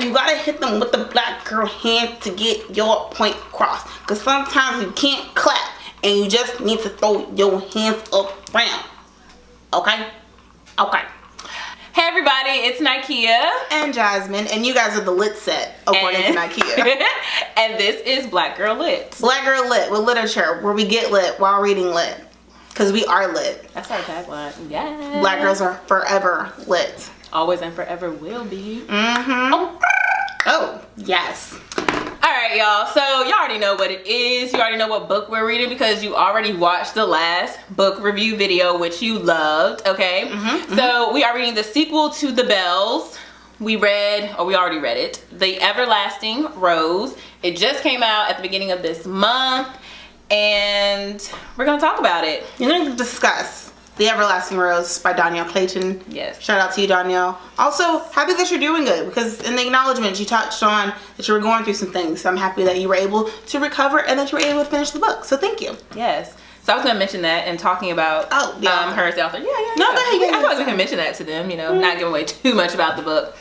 you gotta hit them with the black girl hand to get your point across. Because sometimes you can't clap and you just need to throw your hands around. Okay? Okay. Hey everybody, it's Nikea and Jasmine, and you guys are the lit set according to Nikea. And this is Black Girl Lit. Black Girl Lit with literature, where we get lit while reading lit. Because we are lit. That's our tagline. Yeah. Black girls are forever lit. Always and forever will be. Mm-hmm. Oh, yes. Alright, y'all. So, y'all already know what it is. You already know what book we're reading because you already watched the last book review video, which you loved, okay? Mm-hmm, so, we are reading the sequel to The Bells. We already read it. The Everlasting Rose. It just came out at the beginning of this month. And we're going to talk about it. You're going to discuss The Everlasting Rose by Dhonielle Clayton. Yes. Shout out to you, Dhonielle. Also, happy that you're doing good, because in the acknowledgement you touched on that you were going through some things. So I'm happy that you were able to recover and that you were able to finish the book. So thank you. Yes. So I was going to mention that and talking about her as the author. Yeah. No, go ahead. I thought we could mention that to them, you know, not giving away too much about the book.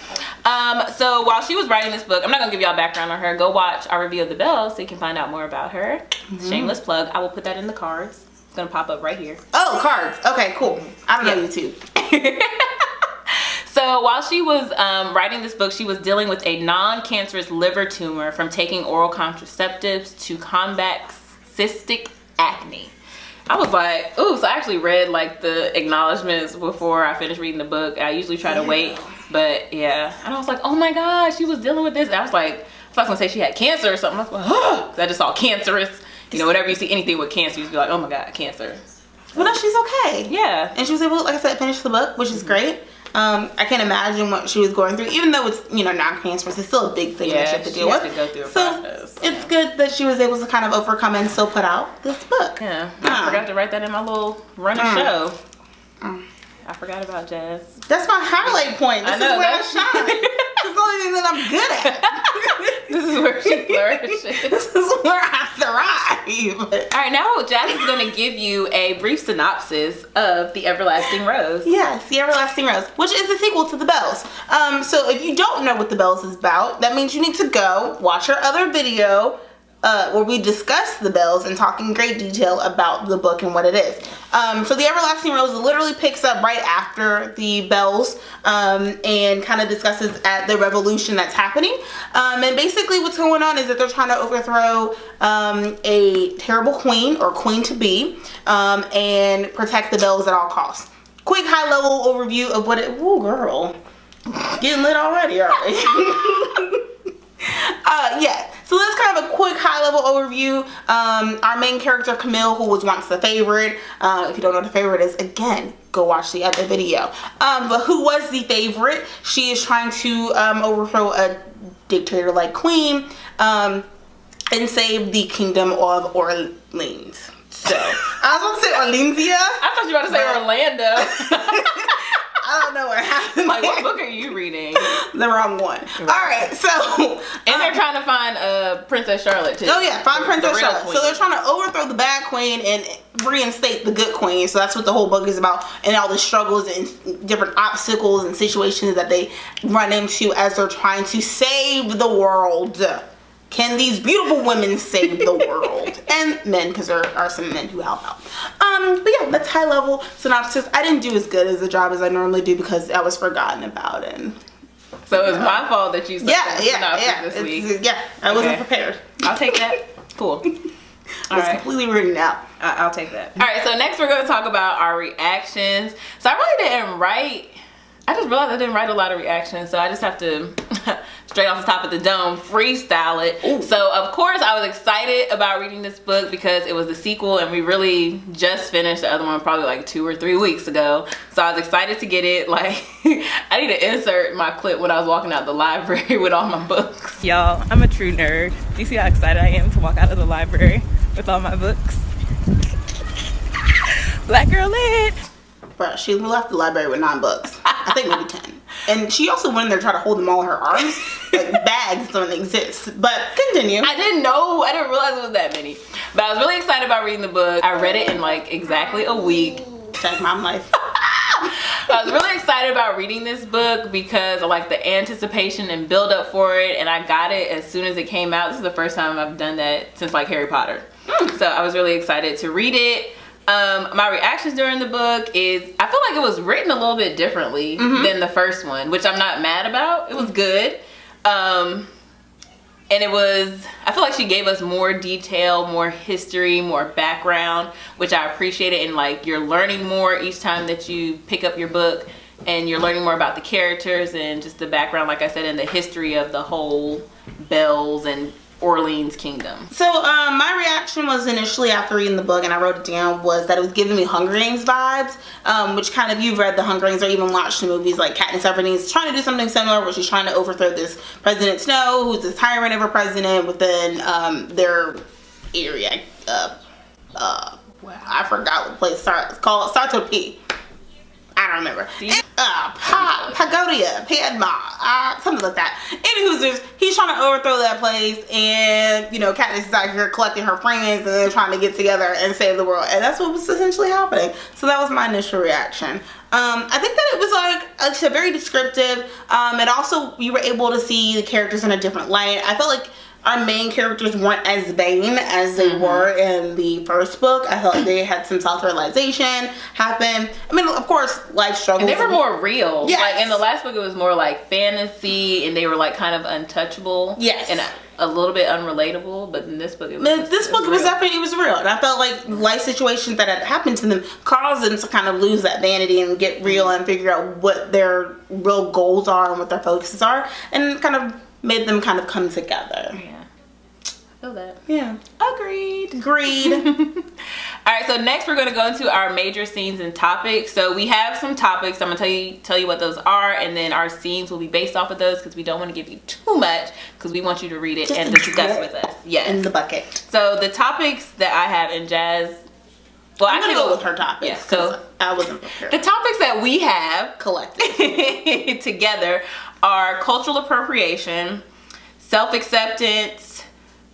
So while she was writing this book, I'm not going to give y'all background on her. Go watch our review of The Bells so you can find out more about her. Shameless plug. I will put that in the cards. It's going to pop up right here. Oh, cards. Okay, cool. I don't know YouTube. So while she was writing this book, she was dealing with a non-cancerous liver tumor from taking oral contraceptives to combat cystic acne. I was like, ooh, so I actually read like the acknowledgments before I finished reading the book. I usually try to wait, but yeah. And I was like, oh my gosh, she was dealing with this. And I was like, if I was gonna say she had cancer or something, I was like, oh, I just saw cancerous. You know, whenever you see anything with cancer, you just be like, oh my God, cancer. Well, no, she's okay. Yeah. And she was able, like I said, finish the book, which is great. I can't imagine what she was going through, even though it's, you know, non-cancerous, it's still a big thing that she had to deal with. To go through a process. It's good that she was able to kind of overcome and still put out this book. Yeah. I forgot to write that in my little running show. I forgot about Jazz. That's my highlight point. This is where I shine. This is the only thing that I'm good at. This is where she flourishes. This is where I thrive. All right, now Jazz is going to give you a brief synopsis of The Everlasting Rose. Yes, The Everlasting Rose, which is the sequel to The Bells. So if you don't know what The Bells is about, that means you need to go watch our other video where we discuss The Bells and talk in great detail about the book and what it is. So The Everlasting Rose literally picks up right after The Bells and kind of discusses at the revolution that's happening. And basically what's going on is that they're trying to overthrow a terrible queen or queen-to-be and protect the Bells at all costs. Quick high-level overview of what it... Ooh, girl. Getting lit already, aren't we? Yeah. So that's kind of a quick high-level overview. Our main character, Camille, who was once the favorite. If you don't know what the favorite is, again, go watch the other video. But who was the favorite? She is trying to overthrow a dictator-like queen and save the kingdom of Orleans. So, I was going to say Orleansia. I thought you were about to say Orlando. I don't know what happened. Like, what book are you reading? The wrong one. Right. All right, so... And they're trying to find Princess Charlotte, too. Oh, yeah, find Princess Charlotte. Queen. So they're trying to overthrow the bad queen and reinstate the good queen. So that's what the whole book is about. And all the struggles and different obstacles and situations that they run into as they're trying to save the world. Can these beautiful women save the world? And men, because there are some men who help out. But yeah, that's high level synopsis. I didn't do as good as the job as I normally do because I was forgotten about it. So it's my fault that you said synopsis this week. Yeah, I wasn't prepared. I'll take that. Cool. It's completely written out. I'll take that. All right, so next we're going to talk about our reactions. So I really didn't write... I just realized I didn't write a lot of reactions, so I just have to, straight off the top of the dome, freestyle it. Ooh. So, of course, I was excited about reading this book because it was the sequel, and we really just finished the other one probably like 2 or 3 weeks ago. So I was excited to get it. Like, I need to insert my clip when I was walking out the library with all my books. Y'all, I'm a true nerd. Do you see how excited I am to walk out of the library with all my books? Black Girl Lit! Bro, she left the library with 9 books. I think maybe 10. And she also went in there trying to hold them all in her arms. Like bags don't exist. But continue. I didn't realize it was that many. But I was really excited about reading the book. I read it in like exactly a week. Check my life. I was really excited about reading this book because of like the anticipation and build up for it, and I got it as soon as it came out. This is the first time I've done that since like Harry Potter. So I was really excited to read it. My reactions during the book is I feel like it was written a little bit differently than the first one, which I'm not mad about. It was good. And it was, I feel like she gave us more detail, more history, more background, which I appreciated. And like you're learning more each time that you pick up your book, and you're learning more about the characters and just the background, like I said, and the history of the whole Bells and Orleans kingdom. So my reaction was initially after reading the book, and I wrote it down, was that it was giving me Hunger Games vibes, which kind of, you've read the Hunger Games or even watched the movies, like Katniss Everdeen's trying to do something similar where she's trying to overthrow this President Snow, who's this tyrant of a president within their area. Wow. I forgot what place it's called. Starts with P. I don't remember. Pagodia, Padma, something like that. Anywho, he's trying to overthrow that place, and you know, Katniss is out here collecting her friends, and they're trying to get together and save the world, and that's what was essentially happening. So that was my initial reaction. I think that it was like very descriptive, and also you were able to see the characters in a different light. I felt like our main characters weren't as vain as they were in the first book. I felt like they had some self-realization happen. I mean, of course, life struggles. And they were more real. Yes. Like in the last book, it was more like fantasy, and they were like kind of untouchable. Yes. And a little bit unrelatable, but in this book, it was definitely, it was real. And I felt like life situations that had happened to them caused them to kind of lose that vanity and get real and figure out what their real goals are and what their focuses are, and kind of made them kind of come together. Yeah. I feel that. Yeah. Agreed. All right, so next we're going to go into our major scenes and topics. So we have some topics. I'm going to tell you what those are, and then our scenes will be based off of those because we don't want to give you too much because we want you to read it and discuss with us. Yes. In the bucket. So the topics that I have in Jazz, well, I'm going to go with her topics. Yeah, so I wasn't prepared. The topics that we have collected together are cultural appropriation, self-acceptance,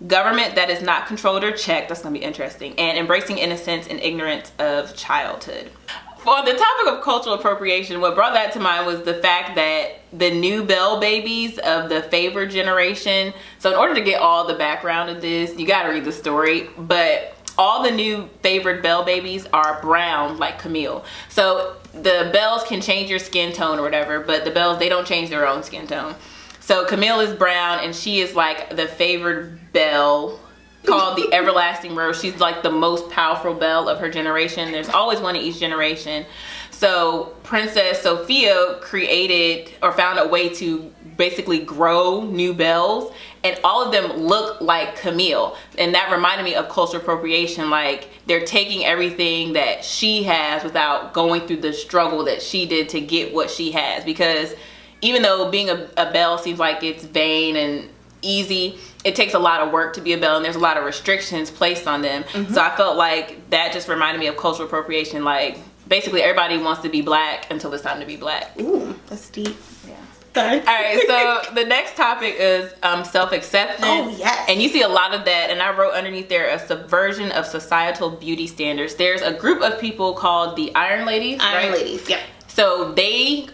government that is not controlled or checked, that's going to be interesting, and embracing innocence and ignorance of childhood. For the topic of cultural appropriation, what brought that to mind was the fact that the new Belle babies of the favored generation, so in order to get all the background of this, you got to read the story, but all the new favored Belle babies are brown like Camille. So the Bells can change your skin tone or whatever, but the Bells, they don't change their own skin tone. So Camille is brown, and she is like the favored Belle, called the Everlasting Rose. She's like the most powerful Belle of her generation. There's always one in each generation. So Princess Sophia created or found a way to basically grow new Belles, and all of them look like Camille. And that reminded me of cultural appropriation. Like they're taking everything that she has without going through the struggle that she did to get what she has. Because even though being a Belle seems like it's vain and easy, it takes a lot of work to be a Belle, and there's a lot of restrictions placed on them. So I felt like that just reminded me of cultural appropriation. Like basically everybody wants to be black until it's time to be black. Ooh, that's deep. Yeah. Sorry. All right, so the next topic is self-acceptance. Oh, yes. And you see a lot of that, and I wrote underneath there a subversion of societal beauty standards. There's a group of people called the Iron Ladies, Iron right? Ladies, yep. So they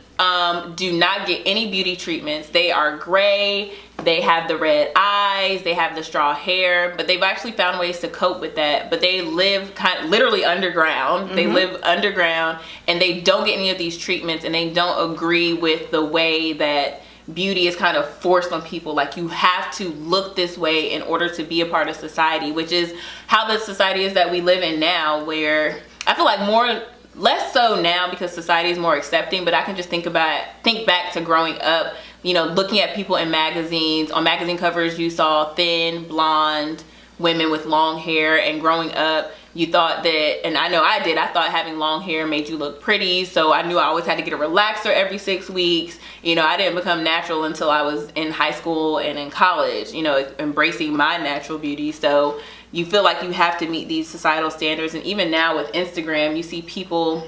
do not get any beauty treatments. They are gray, they have the red eyes, they have the straw hair, but they've actually found ways to cope with that. But they live literally underground. They live underground, and they don't get any of these treatments, and they don't agree with the way that beauty is kind of forced on people. Like you have to look this way in order to be a part of society, which is how the society is that we live in now, where I feel like less so now because society is more accepting, but I can just think back to growing up, you know, looking at people in magazines. On magazine covers you saw thin, blonde women with long hair, and growing up you thought that, and I know I did, I thought having long hair made you look pretty, so I knew I always had to get a relaxer every 6 weeks. You know, I didn't become natural until I was in high school and in college, you know, embracing my natural beauty. So you feel like you have to meet these societal standards. And even now with Instagram, you see people,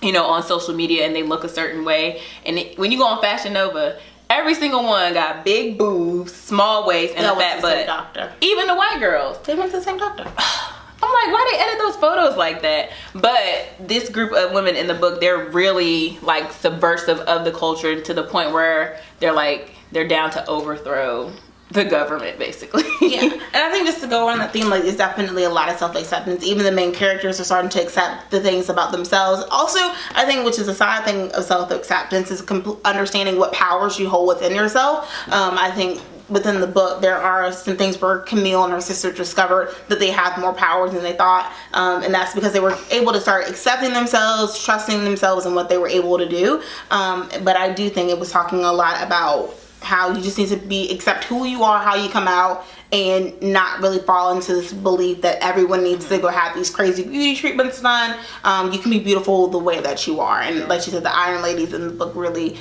you know, on social media, and they look a certain way. And when you go on Fashion Nova, every single one got big boobs, small waist, and a fat butt. Doctor. Even the white girls. They went to the same doctor. I'm I'm like, why they edit those photos like that? But this group of women in the book, they're really like subversive of the culture to the point where they're down to overthrow the government, basically. Yeah, and I think just to go on that theme, like, there's definitely a lot of self-acceptance. Even the main characters are starting to accept the things about themselves. Also, I think, which is a side thing of self-acceptance, is understanding what powers you hold within yourself. I think within the book, there are some things where Camille and her sister discovered that they have more powers than they thought, and that's because they were able to start accepting themselves, trusting themselves, and what they were able to do. But I do think it was talking a lot about how you just need to accept who you are, how you come out, and not really fall into this belief that everyone needs to go have these crazy beauty treatments done. You can be beautiful the way that you are. And like she said, the Iron Ladies in the book really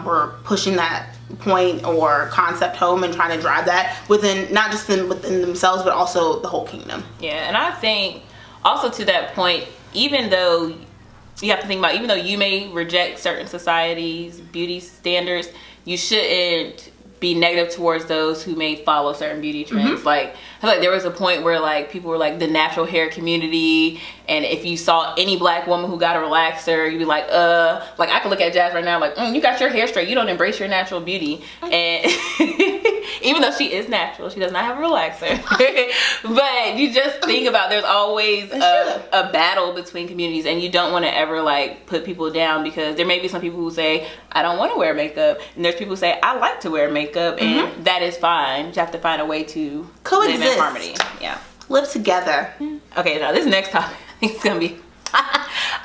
were pushing that point or concept home and trying to drive that within, not just within themselves, but also the whole kingdom. Yeah, and I think also to that point, even though you have to think about, even though you may reject certain societies' beauty standards, you shouldn't be negative towards those who may follow certain beauty trends. Like, I feel like there was a point where like people were like the natural hair community, and if you saw any black woman who got a relaxer, you'd be like I could look at Jazz right now like, you got your hair straight, you don't embrace your natural beauty. And even though she is natural, she does not have a relaxer. But you just think about, there's always a battle between communities, and you don't want to ever like put people down, because there may be some people who say, I don't want to wear makeup, and there's people who say, I like to wear makeup, and that is fine. You have to find a way to coexist, live in harmony. Yeah, live together. Okay, now this next topic, I think it's gonna be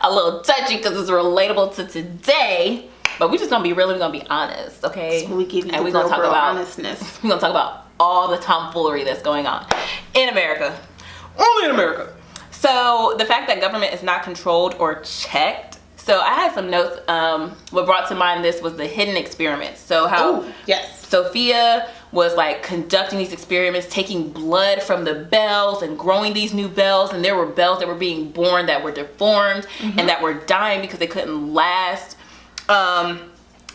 a little touchy because it's relatable to today, but we're just gonna be real, we're gonna be honest, okay? So we give you and the we're gonna talk about honestness. We're gonna talk about all the tomfoolery that's going on in America, only in America. So the fact that government is not controlled or checked. So I had some notes. What brought to mind this was the hidden experiments. So how Sophia was like conducting these experiments, taking blood from the bells and growing these new bells, and there were bells that were being born that were deformed and that were dying because they couldn't last. And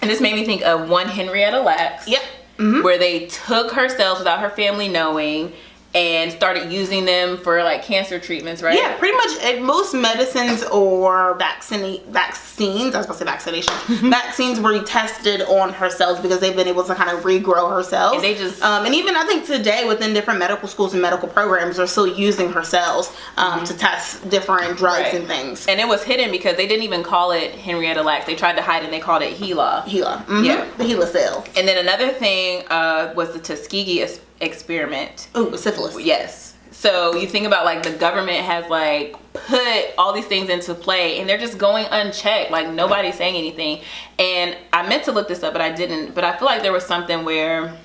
this made me think of one Henrietta Lacks, where they took her cells without her family knowing and started using them for like cancer treatments, right? Yeah, pretty much most medicines or vaccines, I was about to say vaccination, vaccines were tested on her cells because they've been able to kind of regrow her cells. And they just, and even I think today within different medical schools and medical programs are still using her cells to test different drugs and things. And it was hidden because they didn't even call it Henrietta Lacks. They tried to hide it and they called it Gila. Yeah, the Gila cells. And then another thing was the Tuskegee experiment. Ooh, syphilis. Yes. So you think about like the government has like put all these things into play and they're just going unchecked. Like nobody's saying anything. And I meant to look this up, but I didn't. But I feel like there was something where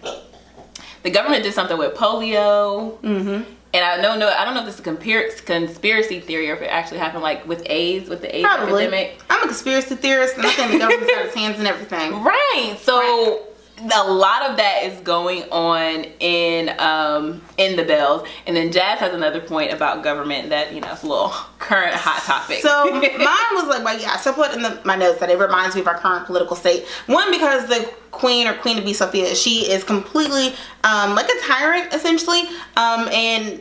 the government did something with polio. And I don't know if this is a conspiracy theory or if it actually happened like with AIDS, with the AIDS epidemic. I'm a conspiracy theorist and I think the government's got its hands in everything. Right. So a lot of that is going on in the bells. And then Jazz has another point about government that, you know, it's a little current hot topic. So mine was like, well, yeah, so I put in my notes that it reminds me of our current political state. One, because the queen or queen-to-be Sophia, she is completely like a tyrant essentially, and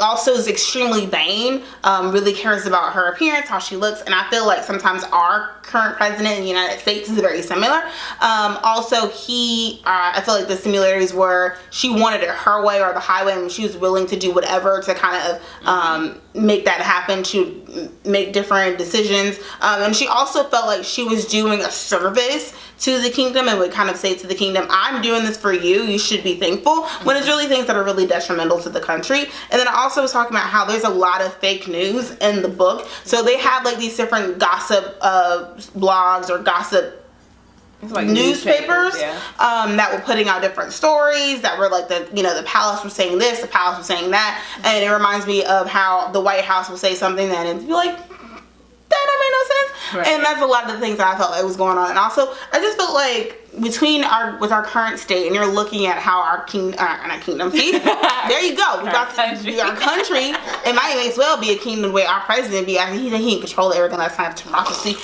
also is extremely vain, really cares about her appearance, how she looks, and I feel like sometimes our current president in the United States is very similar. Also, I feel like the similarities were she wanted it her way or the highway, and she was willing to do whatever to kind of make that happen. She would make different decisions, and she also felt like she was doing a service to the kingdom and would kind of say to the kingdom, I'm doing this for you, you should be thankful, when it's really things that are really detrimental to the country. And then I also was talking about how there's a lot of fake news in the book. So they have like these different gossip blogs or gossip like newspapers that were putting out different stories that were like the palace was saying this, the palace was saying that, and it reminds me of how the White House will say something then and be like, that don't make no sense. Right. And that's a lot of the things that I felt like was going on. And also I just felt like with our current state, and you're looking at how our kingdom, see, there you go. Our country, it might as well be a kingdom the way our president be. I mean, he can control everything. That's kind of democracy.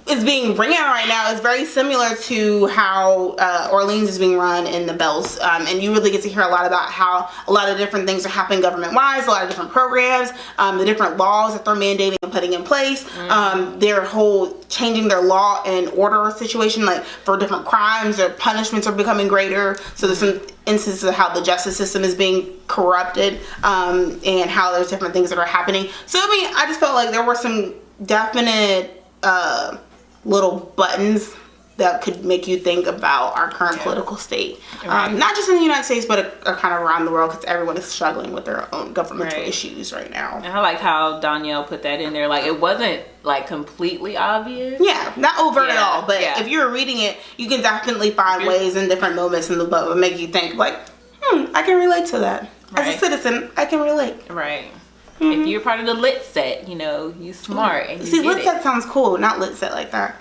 is being ran right now is very similar to how Orleans is being run in the Bells, and you really get to hear a lot about how a lot of different things are happening government-wise, a lot of different programs, the different laws that they're mandating and putting in place, their whole changing their law and order situation, like for different crimes, their punishments are becoming greater. So there's some instances of how the justice system is being corrupted, and how there's different things that are happening. So I mean, I just felt like there were some definite little buttons that could make you think about our current political state, not just in the United States, but kind of around the world, because everyone is struggling with their own governmental issues right now. And I like how Dhonielle put that in there. Like, it wasn't like completely obvious. Yeah, not overt at all. But if you're reading it, you can definitely find ways in different moments in the book that make you think like, I can relate to that. As a citizen, I can relate. Right. If you're part of the lit set, you know, you smart. And you see, lit set sounds cool, not lit set like that.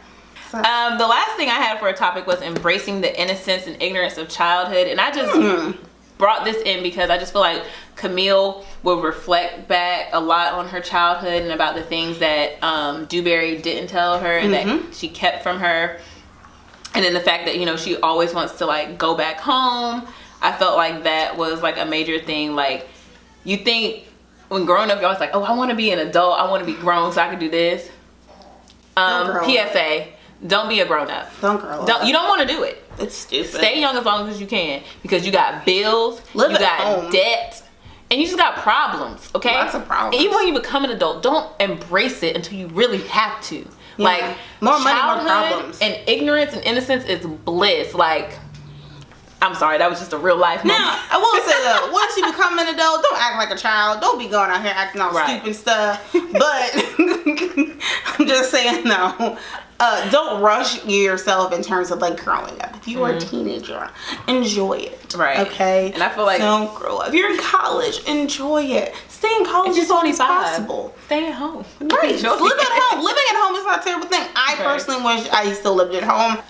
So. The last thing I had for a topic was embracing the innocence and ignorance of childhood. And I just brought this in because I just feel like Camille will reflect back a lot on her childhood and about the things that Dewberry didn't tell her and that she kept from her. And then the fact that, you know, she always wants to like go back home. I felt like that was like a major thing. Like, you think when growing up, you're always like, oh, I want to be an adult. I want to be grown so I can do this. PSA, don't be a grown up. Don't grow up. You don't want to do it. It's stupid. Stay young as long as you can, because you got bills, you got home. debt, and you just got problems, okay? Lots of problems. And even when you become an adult, don't embrace it until you really have to. Yeah. Like, more money, more childhood problems. and ignorance and innocence is bliss. Like, I'm sorry, that was just a real life moment. Now, I will say though, once you become an adult, don't act like a child. Don't be going out here acting all stupid stuff. But I'm just saying though, don't rush yourself in terms of like growing up. If you are a teenager, enjoy it. Right. Okay. And I feel like don't grow up. If you're in college, enjoy it. Stay in college as long as possible. Stay at home. Right. Live at home. Living at home is not a terrible thing. I personally wish I still lived at home.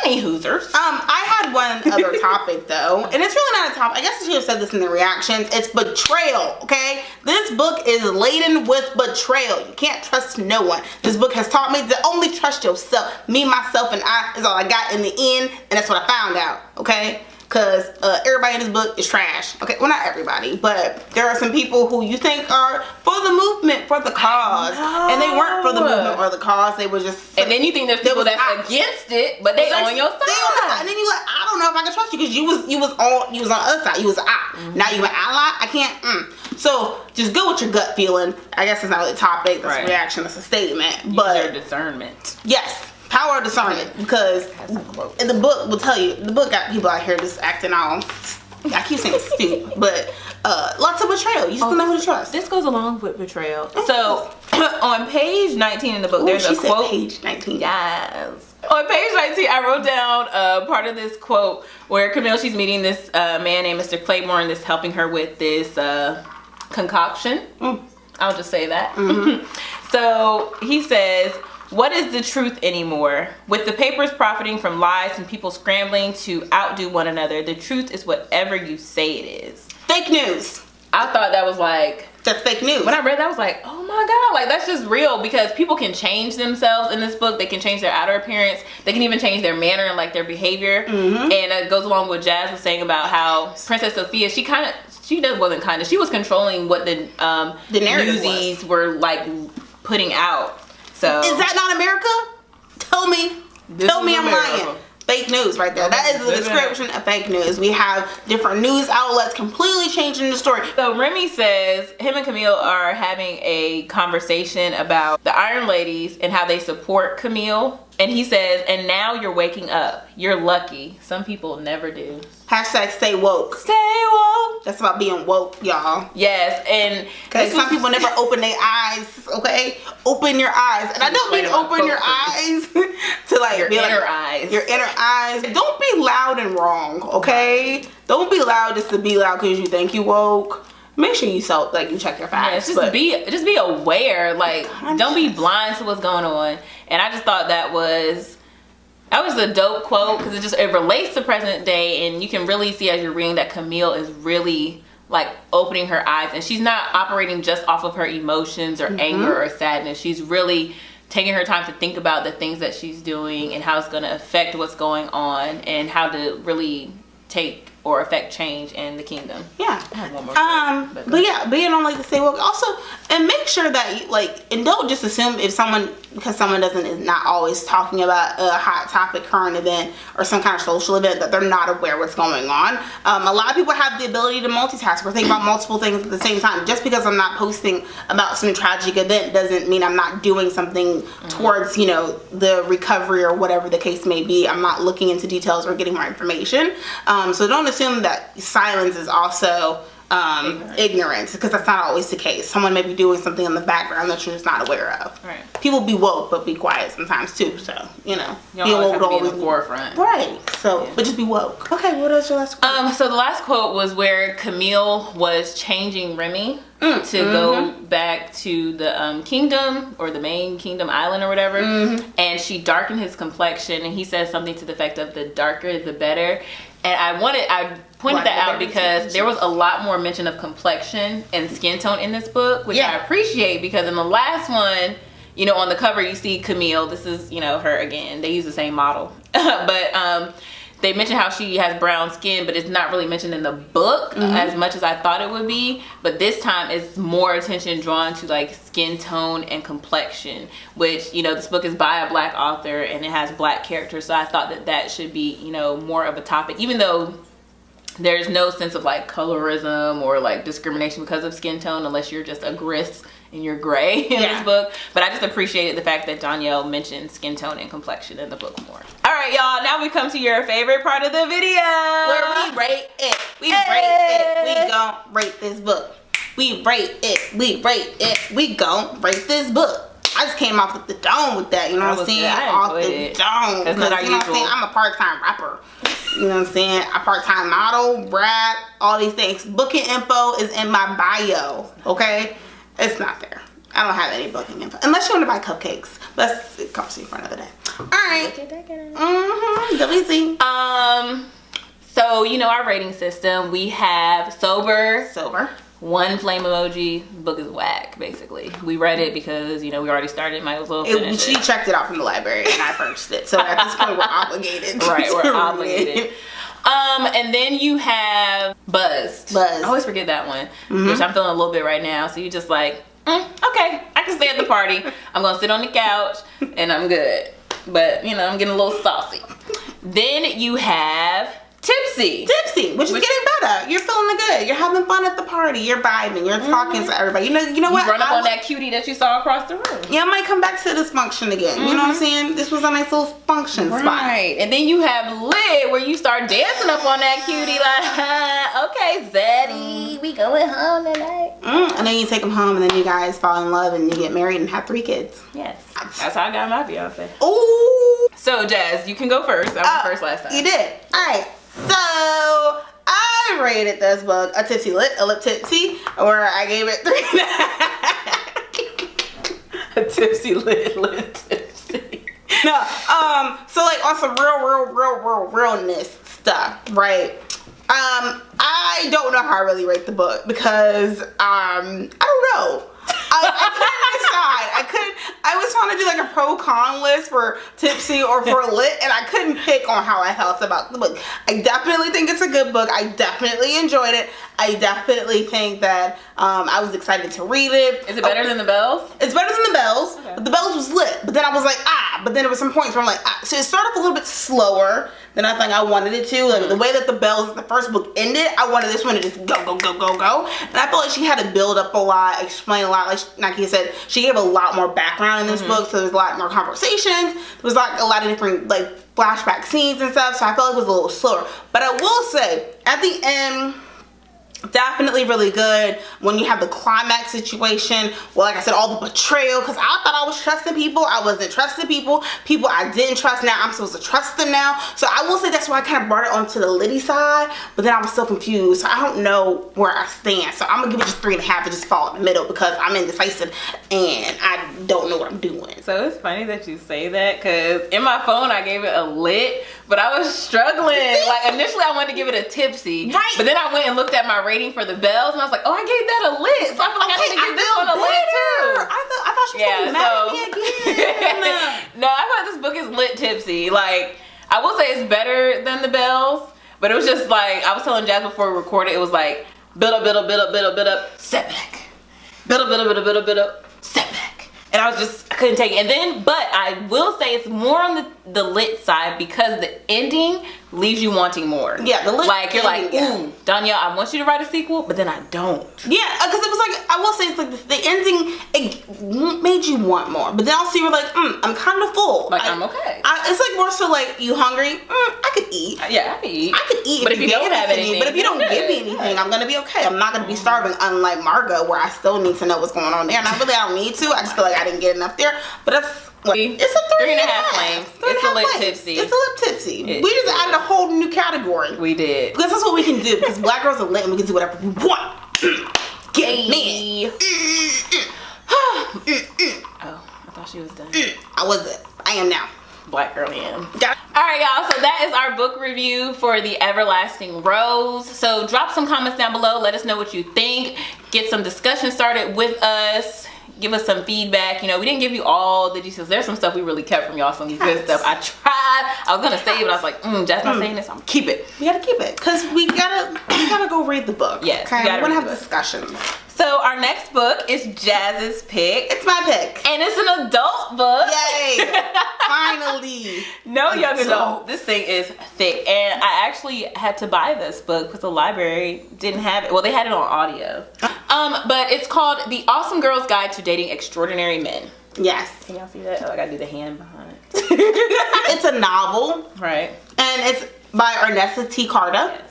Any Hoosers. I had one other topic though, and it's really not a topic. I guess I should have said this in the reactions. It's betrayal, okay? This book is laden with betrayal. You can't trust no one. This book has taught me to only trust yourself. Me, myself, and I is all I got in the end, and that's what I found out, okay? Because everybody in this book is trash. Okay, well, not everybody, but there are some people who you think are for the movement, for the cause. And they weren't for the movement or the cause. They were just... And then you think there's people that's against it, but they on your side. They on the side. And then you like, I don't know if I can trust you because you was on the other side. You was an ally. Now you an ally? I can't... So, just go with your gut feeling. I guess it's not really a topic. That's a reaction. That's a statement. But your discernment. Yes. Power of discernment, because in the book will tell you, the book got people out here just acting all, I keep saying stupid, but lots of betrayal. You just don't know who to trust. This goes along with betrayal. So on page 19 in the book, there's a quote. Page 19. Yes. On page 19, I wrote down part of this quote where Camille, she's meeting this man named Mr. Claiborne that's helping her with this concoction. I'll just say that. So he says, "What is the truth anymore? With the papers profiting from lies and people scrambling to outdo one another, the truth is whatever you say it is." Fake news. I thought that was like... That's fake news. When I read that, I was like, oh my God, like that's just real, because people can change themselves in this book. They can change their outer appearance. They can even change their manner and like their behavior. And it goes along with what Jazz was saying about how Princess Sophia, she was controlling what the newsies were like putting out. So is that not America? Tell me I'm lying. Fake news right there. That is the description of fake news. We have different news outlets completely changing the story. So Remy says him and Camille are having a conversation about the Iron Ladies and how they support Camille. And he says, "And now you're waking up. You're lucky. Some people never do." Hashtag stay woke. Stay woke. That's about being woke, y'all. Yes, and because some people never open their eyes, okay? Open your eyes. And I don't mean open your eyes to like your inner eyes. Your inner eyes. Don't be loud and wrong, okay? Don't be loud just to be loud because you think you woke. Make sure you you check your facts. Yeah, just be aware. Like, don't be blind to what's going on. And I just thought that was a dope quote, because it relates to present day, and you can really see as you're reading that Camille is really like opening her eyes, and she's not operating just off of her emotions or anger or sadness. She's really taking her time to think about the things that she's doing and how it's going to affect what's going on and how to really take or affect change in the kingdom. Yeah. I have one more But yeah, being on like the stay woke also, and make sure that you, like, and don't just assume if someone, because someone is not always talking about a hot topic, current event, or some kind of social event, that they're not aware what's going on. A lot of people have the ability to multitask or think about multiple things at the same time. Just because I'm not posting about some tragic event doesn't mean I'm not doing something towards, you know, the recovery or whatever the case may be. I'm not looking into details or getting more information. So don't assume that silence is also ignorance, because that's not always the case. Someone may be doing something in the background that you're just not aware of. Right. People be woke, but be quiet sometimes too. So, you know, you don't always have to be in the forefront. Right. So, but just be woke. Okay, what else your last quote? So the last quote was where Camille was changing Remy to go back to the kingdom, or the main kingdom island or whatever, and she darkened his complexion, and he said something to the effect of the darker the better. And I pointed that out because there was a lot more mention of complexion and skin tone in this book, which I appreciate, because in the last one, you know, on the cover you see Camille. This is, you know, her again. They use the same model. But they mention how she has brown skin, but it's not really mentioned in the book as much as I thought it would be. But this time it's more attention drawn to like skin tone and complexion, which, you know, this book is by a black author and it has black characters. So I thought that that should be, you know, more of a topic, even though there's no sense of like colorism or like discrimination because of skin tone, unless you're just a gris and you're gray in this book. But I just appreciated the fact that Dhonielle mentioned skin tone and complexion in the book more. All right, y'all, now we come to your favorite part of the video, where we rate it. We gon' rate this book. We rate it. We rate it. We gon' rate this book. I just came off with the dome with that, you know what I'm saying? Off the dome. That's not our you know what I'm saying? I'm a part-time rapper. You know what I'm saying? A part-time model, rap, all these things. Booking info is in my bio, okay? It's not there. I don't have any booking info. Unless you want to buy cupcakes. That's a conversation for another day. Alright. So, you know, our rating system, we have sober. 1 flame emoji. Book is whack, basically. We read it because, you know, we already started. Might as well finish She checked it out from the library and I purchased it. So at this point, we're obligated. Right, we're obligated. And then you have buzzed. I always forget that one, which I'm feeling a little bit right now. So you just like, okay, I can stay at the party. I'm gonna sit on the couch and I'm good. But, you know, I'm getting a little saucy. Then you have tipsy, which is getting better. You're feeling good. You're having fun at the party. You're vibing. You're talking to everybody. You know what? You run up on that cutie that you saw across the room. Yeah, I might come back to this function again. You know what I'm saying? This was a nice little function spot. Right. And then you have lit, where you start dancing up on that cutie like, okay, Zaddy, we going home tonight. And then you take them home, and then you guys fall in love, and you get married and have 3 kids. Yes. That's how I got my fiance. Ooh. So, Jazz, you can go first. I went first last time. You did. All right. So I rated this book a tipsy lit, a lip tipsy, or I gave it 3.5. A tipsy lit tipsy. No, so like on some realness stuff, right? I don't know how I really rate the book because I don't know. I couldn't decide. I was trying to do like a pro-con list for tipsy or for lit, and I couldn't pick on how I felt about the book. I definitely think it's a good book. I definitely enjoyed it. I definitely think that I was excited to read it. Is it better than The Bells? It's better than The Bells. Okay. But The Bells was lit. But then I was like, but then there were some points where I'm like, So it started off a little bit slower than I think I wanted it to. Like the way that The Bells, the first book ended, I wanted this one to just go. And I felt like she had to build up a lot, explain a lot. Like Nikea said, she gave a lot more background in this book, so there's a lot more conversations. There was like a lot of different like flashback scenes and stuff, so I felt like it was a little slower. But I will say, at the end, definitely really good. When you have the climax situation, well, like I said, all the betrayal, because I thought I was trusting people. I wasn't trusting people I didn't trust. Now I'm supposed to trust them now. So I will say that's why I kind of brought it onto the Liddy side, but then I was still confused. So I don't know where I stand. So I'm gonna give it just 3.5 and just fall in the middle because I'm indecisive and I don't know what I'm doing. So it's funny that you say that, because in my phone I gave it a lit, but I was struggling. Like initially I wanted to give it a tipsy, right? But then I went and looked at my rating for the bells, and I was like, oh, I gave that a lit, so I feel like I need to give this one a lit too. I thought she was getting mad at me again. No, I thought this book is lit tipsy. Like I will say it's better than the bells, but it was just like I was telling Jazz before we recorded, it was like build up, setback, build up, setback. And I couldn't take it. And then, but I will say it's more on the lit side because the ending leaves you wanting more. Yeah, the lit. Like you're like, ooh, Dhonielle, I want you to write a sequel, but then I don't. Yeah, because it was like, I will say it's like the ending, it made you want more. But then also you were like, I'm kind of full. Like I'm okay. It's like more so like, you hungry? I could eat. Yeah, I could eat. I could eat. But if you don't have anything, but if you don't give me anything, I'm gonna be okay. I'm not gonna be starving. Unlike Margot, where I still need to know what's going on there, and I don't need to. I just feel like I didn't get enough there. But that's it's a 3.5 flames. It's a lit tipsy. It's a lit tipsy. We just added a whole new category. We did. Because that's what we can do. Because black girls are lit, and we can do whatever we want. Get me. Oh, I thought she was done. I wasn't. I am now. Black girl am. Alright y'all, so that is our book review for The Everlasting Rose. So drop some comments down below, let us know what you think, get some discussion started with us, give us some feedback. You know, we didn't give you all the details. There's some stuff we really kept from y'all, some good stuff. I tried, I was gonna say it, but I was like, Jazz not saying this, I'm gonna keep it. We gotta keep it, because we gotta go read the book. Yes, okay? we wanna have discussions. So our next book is Jazz's pick. It's my pick. And it's an adult book. Yay! Finally. No young adult. This thing is thick. And I actually had to buy this book because the library didn't have it. Well, they had it on audio. But it's called The Awesome Girl's Guide to Dating Extraordinary Men. Yes. Can y'all see that? Oh, I gotta do the hand behind it. It's a novel. Right. And it's by Ernesta T. Carter. Yes.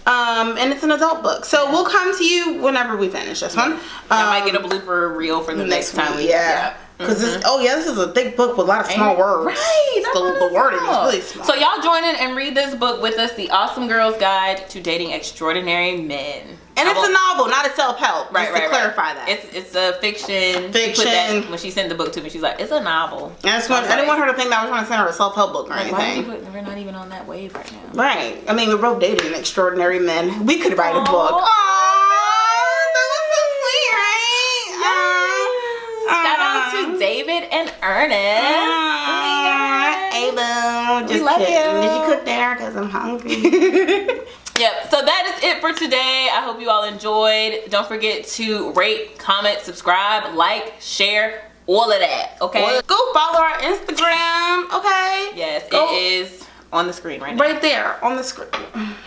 And it's an adult book. So we'll come to you whenever we finish this one. I might get a blooper reel for the next time. Yeah. Because this is a thick book with a lot of small words. Right. The wording is really small. So y'all join in and read this book with us, The Awesome Girl's Guide to Dating Extraordinary Men. And it's a novel, not a self-help. Right, just to clarify that. It's a fiction. Fiction. She put that, when she sent the book to me, she's like, it's a novel. I didn't want her to think that I was trying to send her a self-help book or anything. We're not even on that wave right now. Right. I mean, we're both dating extraordinary men. We could write a book. Aww, that was so sweet, right? Shout out to David and Ernest. Ava, just love kidding. you. Did you cook dinner? Because I'm hungry. Yep, so that is it for today. I hope you all enjoyed. Don't forget to rate, comment, subscribe, like, share, all of that, okay? Go follow our Instagram, okay? Yes, it is on the screen right now. Right there on the screen.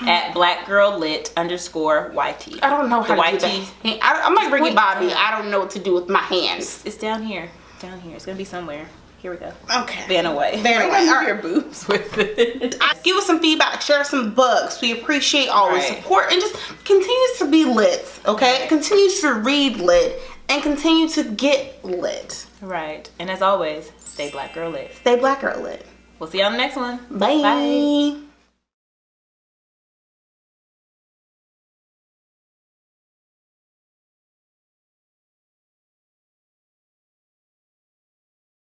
At blackgirllit_YT. I don't know how to do YT. that. I'm like Ricky Bobby. I don't know what to do with my hands. It's down here. Down here. It's going to be somewhere. Here we go. Okay. Van away. All your boobs with it. Give us some feedback. Share some books. We appreciate all the support. And just continue to be lit, okay? Continue to read lit. And continue to get lit. Right. And as always, stay black girl lit. Stay black girl lit. We'll see you on the next one. Bye. Bye.